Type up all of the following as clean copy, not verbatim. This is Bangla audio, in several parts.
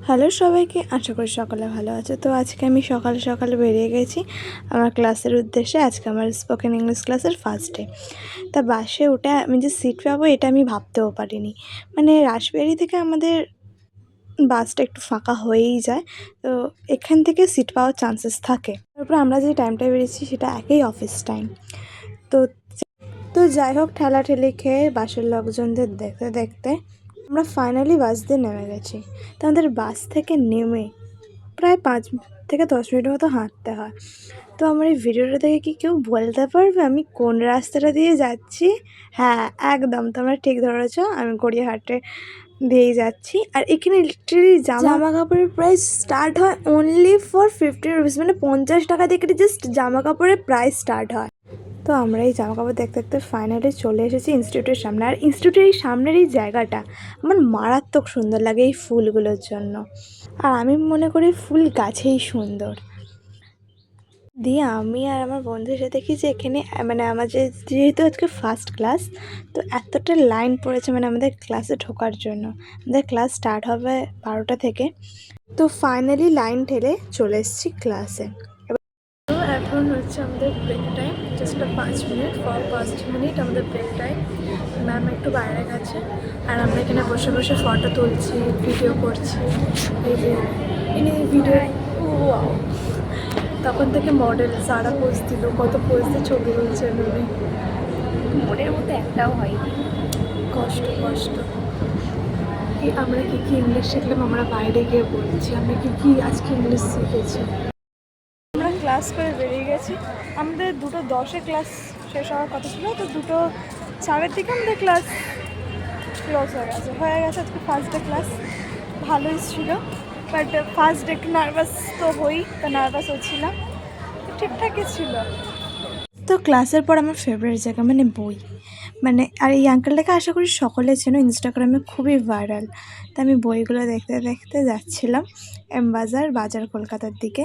হ্যালো সবাইকে, আশা করি সকালে ভালো আছে। তো আজকে আমি সকালে সকালে বেরিয়ে গেছি আমার ক্লাসের উদ্দেশ্যে। আজকে আমার স্পোকেন ইংলিশ ক্লাসের ফার্স্ট ডে। তা বাসে উঠে আমি যে সিট পাবো এটা আমি ভাবতেও পারিনি। মানে রাসবিহারী থেকে আমাদের বাসটা একটু ফাঁকা হয়েই যায়, তো এখান থেকে সিট পাওয়ার চান্সেস থাকে। তারপর আমরা যে টাইমটায় বেরিয়েছি সেটা একই অফিস টাইম। তো তো যাই হোক, ঠেলাঠেলি খেয়ে বাসের লোকজনদের দেখতে দেখতে আমরা ফাইনালি বাস দিয়ে নেমে গেছি। তো আমাদের বাস থেকে নেমে প্রায় 5 থেকে 10 মিনিটের মতো হাঁটতে হয়। তো আমার এই ভিডিওটা দেখে কি কেউ বলতে পারবে আমি কোন রাস্তাটা দিয়ে যাচ্ছি? হ্যাঁ, একদম তোমরা ঠিক ধরেছ, আমি গড়িয়াহাটে দিয়েই যাচ্ছি। আর এখানে লিটারেলি জামা কাপড়ের প্রাইস স্টার্ট হয় অনলি ফর 50 রুপিস, মানে 50 টাকা থেকে জাস্ট জামা কাপড়ের প্রাইস স্টার্ট হয়। তো আমরা এই জামাকাপড় দেখতে দেখতে ফাইনালি চলে এসেছি ইনস্টিটিউটের সামনে। আর ইনস্টিটিউটের এই সামনের এই জায়গাটা আমার মারাত্মক সুন্দর লাগে এই ফুলগুলোর জন্য। আর আমি মনে করি ফুল গাছেই সুন্দর। দিয়ে আমি আর আমার বন্ধুর সাথে দেখি যে এখানে মানে আমাদের যেহেতু আজকে ফার্স্ট ক্লাস, তো এতটা লাইন পড়েছে মানে আমাদের ক্লাসে ঢোকার জন্য। আমাদের ক্লাস স্টার্ট হবে 12টা থেকে। তো ফাইনালি লাইন ঠেলে চলে এসেছি ক্লাসে। তো এখন হচ্ছে আমাদের break time, just 5 minute, 5 minute আমাদের ব্রেক টাইম। ম্যাম একটু বাইরে গেছে আর আমরা এখানে বসে বসে ফটো তুলছি, ভিডিও করছি। এই যে ভিডিও তখন থেকে মডেল সারা পোজ দিল, কত পোজ দিয়ে ছবি তুলছে উনি। মনের মতো একটাও হয়নি। কষ্ট আমরা কী ইংলিশ শিখলাম আমরা বাইরে গিয়ে বলছি, আমরা কী আজকে ইংলিশ শিখেছি। আমরা ক্লাস করে বেরিয়ে গেছি। আমাদের 2:10 ক্লাস শেষ হওয়ার কথা ছিল, তো 2:04 দিকে আমাদের ক্লাস ক্লোজ হয়ে গেছে। আজকে ফার্স্ট ডে ক্লাস ভালোই ছিল, বাট ফার্স্ট ডে একটু নার্ভাস তো নার্ভাস হচ্ছিলাম, ঠিকঠাকই ছিল। তো ক্লাসের পর আমার ফেভারিট জায়গা মানে বই, মানে আর এই আঙ্কেলটাকে আশা করি সকলে চেনো, ইনস্টাগ্রামে খুবই ভাইরাল। তো আমি বইগুলো দেখতে দেখতে যাচ্ছিলাম বাজার কলকাতার দিকে।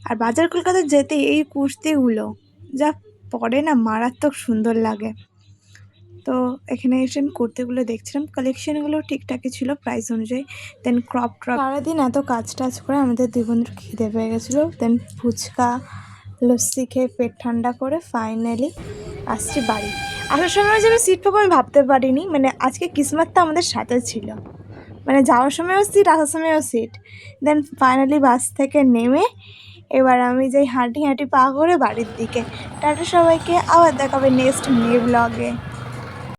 আর বাজার কলকাতার যেতে এই কুর্তিগুলো যা পরে না মারাত্মক সুন্দর লাগে। তো এখানে এসে আমি কুর্তিগুলো দেখছিলাম, কালেকশানগুলো ঠিকঠাকই ছিল প্রাইস অনুযায়ী। দেন ক্রপ সারাদিন এত কাজ টাজ করে আমাদের 2 বন্ধুর খিদে পেয়ে গেছিলো। দেন ফুচকা লস্যি খেয়ে পেট ঠান্ডা করে ফাইনালি আসছি বাড়ি। আসার সময় যে আমি সিট পাবো আমি ভাবতে পারিনি, মানে আজকে কিসমতটা আমাদের সাথে ছিল, মানে যাওয়ার সময়ও সিট, আসার সময়ও সিট। দেন ফাইনালি বাস থেকে নেমে এবার আমি যাই হাঁটি পা করে বাড়ির দিকে। টাটা সবাইকে, আবার দেখাবে নেক্সট ব্লগে।